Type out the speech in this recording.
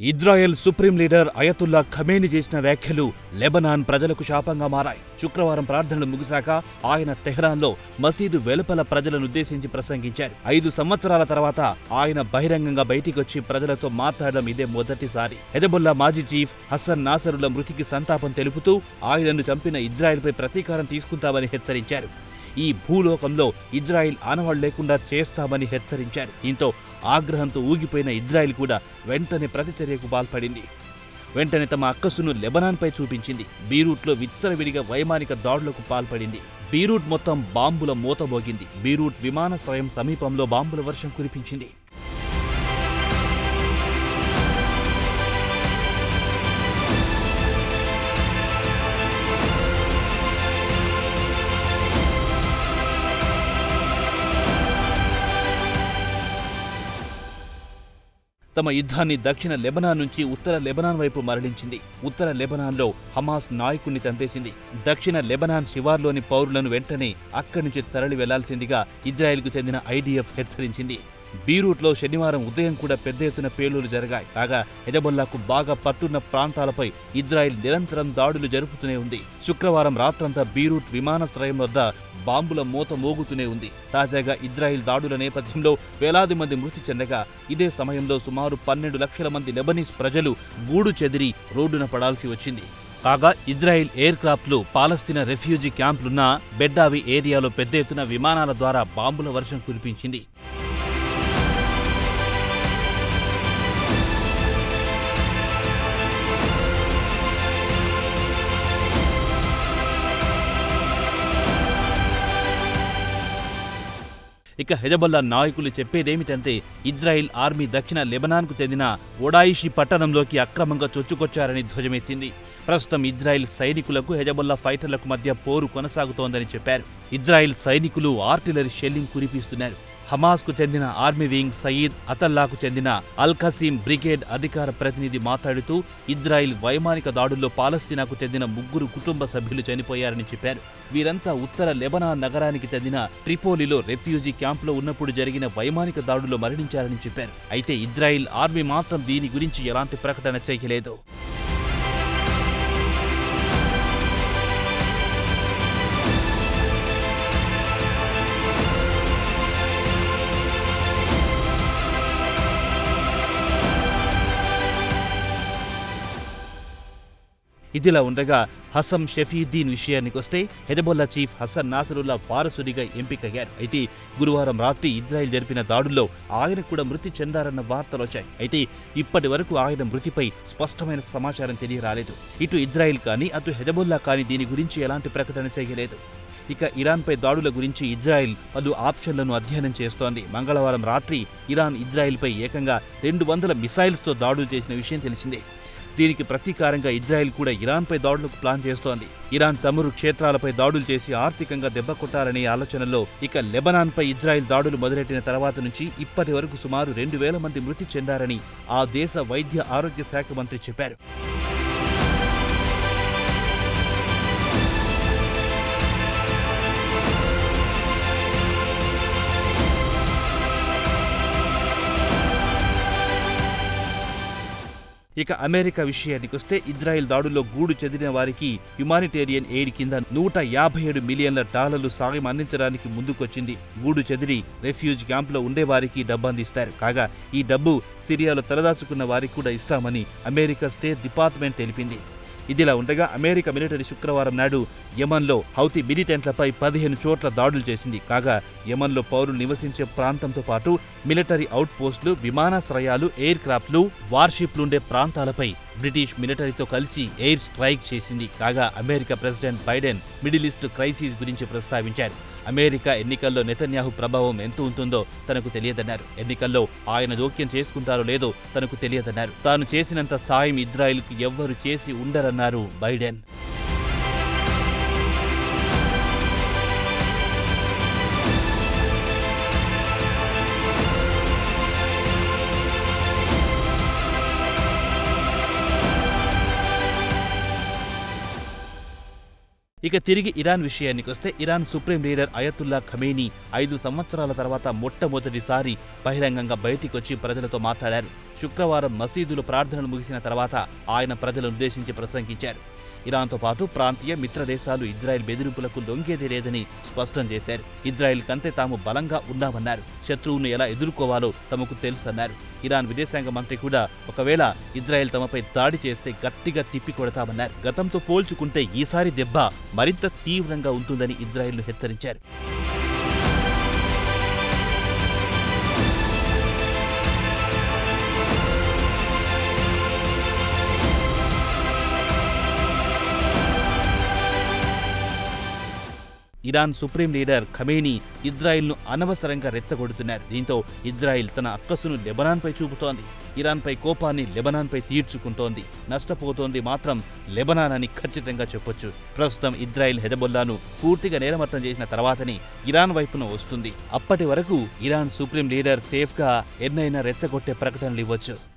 Israel supreme leader Ayatollah Khamenei చేసిన వ్యాఖ్యలు Lebanon ప్రజలకు శాపంగా మారాయి. శుక్రవారం ప్రార్థనలు ముగిశాక ఆయన టెహ్రాన్లో మసీదు వెలుపల ప్రజలనుద్దేశించి ప్రసంగించారు. 5 సంవత్సరాల తర్వాత ఆయన బహిరంగంగా బయటికొచ్చి ప్రజలతో మాట్లాడడం ఇదే మొదటిసారి. హెజబుల్లా మాజీ చీఫ్ హసన్ నాసరుల మృతికి సంతాపం తెలుపుతూ ఆయనను చంపిన ఇజ్రాయెల్పై ప్రతీకారం తీసుకుంటామని హెచ్చరించారు. ఈ భూలోకంలో ఇజ్రాయిల్ ఆనవాళ్లు లేకుండా చేస్తామని హెచ్చరించారు. దీంతో ఆగ్రహంతో ఊగిపోయిన ఇజ్రాయిల్ కూడా వెంటనే ప్రతిచర్యకు పాల్పడింది. వెంటనే తమ అక్కసును లెబనాన్పై చూపించింది. బీరూట్లో విచ్చలవిడిగా వైమానిక దాడులకు పాల్పడింది. బీరూట్ మొత్తం బాంబుల మోతమోగింది. బీరూట్ విమానాశ్రయం సమీపంలో బాంబుల వర్షం కురిపించింది. తమ యుద్ధాన్ని దక్షిణ లెబనాన్ నుంచి ఉత్తర లెబనాన్ వైపు మరలించింది. ఉత్తర లెబనాన్లో హమాస్ నాయకుణ్ణి చంపేసింది. దక్షిణ లెబనాన్ శివార్లోని పౌరులను వెంటనే అక్కడి నుంచి తరలి వెళ్లాల్సిందిగా ఇజ్రాయెల్కు చెందిన ఐడిఎఫ్ హెచ్చరించింది. బీరూట్లో శనివారం ఉదయం కూడా పెద్ద ఎత్తున పేలుళ్లు జరిగాయి. కాగా హెజబొల్లాకు బాగా పట్టున్న ప్రాంతాలపై ఇజ్రాయెల్ నిరంతరం దాడులు జరుపుతూనే ఉంది. శుక్రవారం రాత్రంతా బీరూట్ విమానాశ్రయం వద్ద బాంబుల మోత మోగుతూనే ఉంది. తాజాగా ఇజ్రాయెల్ దాడుల నేపథ్యంలో వేలాది మంది మృతి చెందగా ఇదే సమయంలో సుమారు 12 లక్షల మంది లెబనీస్ ప్రజలు గూడు చెదిరి రోడ్డున పడాల్సి వచ్చింది. కాగా ఇజ్రాయెల్ ఎయిర్ క్రాఫ్ట్లు పాలస్తీనా రెఫ్యూజీ క్యాంపులున్న బెడ్డావి ఏరియాలో పెద్ద ఎత్తున విమానాల ద్వారా బాంబుల వర్షం కురిపించింది. ఇక హెజబొల్లా నాయకులు చెప్పేదేమిటంటే ఇజ్రాయిల్ ఆర్మీ దక్షిణ లెబనాన్కు చెందిన ఒడాయిషి పట్టణంలోకి అక్రమంగా చొచ్చుకొచ్చారని ధ్వజమెత్తింది. ప్రస్తుతం ఇజ్రాయిల్ సైనికులకు హెజబొల్లా ఫైటర్లకు మధ్య పోరు కొనసాగుతోందని చెప్పారు. ఇజ్రాయిల్ సైనికులు ఆర్టిలరీ షెల్లింగ్ కురిపిస్తున్నారు. హమాస్కు చెందిన ఆర్మీ వింగ్ సయీద్ అతల్లాకు చెందిన అల్ ఖసీం బ్రిగేడ్ అధికార ప్రతినిధి మాట్లాడుతూ ఇజ్రాయిల్ వైమానిక దాడుల్లో పాలస్తీనాకు చెందిన 3 కుటుంబ సభ్యులు చనిపోయారని చెప్పారు. వీరంతా ఉత్తర లెబనాన్ నగరానికి చెందిన ట్రిపోలిలో రెఫ్యూజీ క్యాంపులో ఉన్నప్పుడు జరిగిన వైమానిక దాడుల్లో మరణించారని చెప్పారు. అయితే ఇజ్రాయిల్ ఆర్మీ మాత్రం దీని గురించి ఎలాంటి ప్రకటన చేయలేదు. ఇదిలా ఉండగా హసమ్ షఫీద్దీన్ విషయానికొస్తే హెజబొల్లా చీఫ్ హసన్ నాసరుల్లా వారసుడిగా ఎంపికయ్యారు. అయితే గురువారం రాత్రి ఇజ్రాయెల్ జరిపిన దాడుల్లో ఆయన కూడా మృతి చెందారన్న వార్తలొచ్చాయి. అయితే ఇప్పటి వరకు ఆయన మృతిపై స్పష్టమైన సమాచారం తెలియరాలేదు. ఇటు ఇజ్రాయెల్ కానీ అటు హెజబొల్లా కానీ దీని గురించి ఎలాంటి ప్రకటన చేయలేదు. ఇక ఇరాన్పై దాడుల గురించి ఇజ్రాయెల్ పలు ఆప్షన్లను అధ్యయనం చేస్తోంది. మంగళవారం రాత్రి ఇరాన్ ఇజ్రాయెల్పై ఏకంగా 200 మిసైల్స్తో దాడులు చేసిన విషయం తెలిసిందే. దీనికి ప్రతీకారంగా ఇజ్రాయెల్ కూడా ఇరాన్పై దాడులకు ప్లాన్ చేస్తోంది. ఇరాన్ చమురు క్షేత్రాలపై దాడులు చేసి ఆర్థికంగా దెబ్బ కొట్టారనే ఆలోచనలో ఇక లెబనాన్పై ఇజ్రాయెల్ దాడులు మొదలెట్టిన తర్వాత నుంచి ఇప్పటి వరకు సుమారు 2000 మంది మృతి చెందారని ఆ దేశ వైద్య ఆరోగ్య శాఖ మంత్రి చెప్పారు. ఇక అమెరికా విషయానికొస్తే ఇజ్రాయెల్ దాడుల్లో గూడు చెదిరిన వారికి హ్యుమానిటేరియన్ ఎయిడ్ కింద $157 మిలియన్ల సాయం అందించడానికి ముందుకొచ్చింది. గూడు చెదిరి రెఫ్యూజ్ క్యాంపులో ఉండేవారికి డబ్బు అందిస్తారు. కాగా ఈ డబ్బు సిరియాలో తలదాచుకున్న వారికి కూడా ఇస్తామని అమెరికా స్టేట్ డిపార్ట్మెంట్ తెలిపింది. ఇదిలా ఉండగా అమెరికా మిలిటరీ శుక్రవారం నాడు యెమన్లో హౌతీ మిలిటెంట్లపై 15 చోట్ల దాడులు చేసింది. కాగా యెమన్లో పౌరులు నివసించే ప్రాంతంతో పాటు మిలిటరీ అవుట్ పోస్టులు, విమానాశ్రయాలు, ఎయిర్ క్రాఫ్ట్లు, వార్షిప్లుండే ప్రాంతాలపై బ్రిటిష్ మిలిటరీతో కలిసి ఎయిర్ స్ట్రైక్ చేసింది. కాగా America president Biden middle east crisis గురించి ప్రస్తావించారు. అమెరికా ఎన్నికల్లో నెతన్యాహు ప్రభావం ఎంత ఉంటుందో తనకు తెలియదన్నారు. ఎన్నికల్లో ఆయన జోక్యం చేసుకుంటారో లేదో తనకు తెలియదన్నారు. తాను చేసినంత సాయం ఇజ్రాయెల్కు ఎవ్వరూ చేసి ఉండరన్నారు బైడెన్. ఇక తిరిగి ఇరాన్ విషయానికొస్తే Iran supreme leader Ayatollah Khamenei 5 సంవత్సరాల తర్వాత మొట్టమొదటిసారి బహిరంగంగా బయటికొచ్చి ప్రజలతో మాట్లాడారు. శుక్రవారం మసీదులో ప్రార్థనలు ముగిసిన తర్వాత ఆయన ప్రజలను ఉద్దేశించి ప్రసంగించారు. ఇరాన్తో పాటు ప్రాంతీయ మిత్ర దేశాలు ఇజ్రాయెల్ బెదిరింపులకు లొంగేది లేదని స్పష్టం చేశారు. ఇజ్రాయెల్ కంటే తాము బలంగా ఉన్నామన్నారు. శత్రువును ఎలా ఎదుర్కోవాలో తమకు తెలుసన్నారు. ఇరాన్ విదేశాంగ మంత్రి కూడా ఒకవేళ ఇజ్రాయెల్ తమపై దాడి చేస్తే గట్టిగా తిప్పి కొడతామన్నారు. గతంతో పోల్చుకుంటే ఈసారి దెబ్బ మరింత తీవ్రంగా ఉంటుందని ఇజ్రాయెల్ను హెచ్చరించారు. ఇరాన్ సుప్రీం లీడర్ ఖమేనీ ఇజ్రాయెల్ను అనవసరంగా రెచ్చగొడుతున్నారు. దీంతో ఇజ్రాయెల్ తన అక్కసును లెబనాన్పై చూపుతోంది. ఇరాన్పై కోపాన్ని లెబనాన్పై తీర్చుకుంటోంది. నష్టపోతోంది మాత్రం లెబనాన్ అని ఖచ్చితంగా చెప్పొచ్చు. ప్రస్తుతం ఇజ్రాయెల్ హెజబొల్లాను పూర్తిగా నేలమట్టం చేసిన తర్వాతనే ఇరాన్ వైపున వస్తుంది. అప్పటి వరకు ఇరాన్ సుప్రీం లీడర్ సేఫ్గా ఎన్నైనా రెచ్చగొట్టే ప్రకటనలు ఇవ్వచ్చు.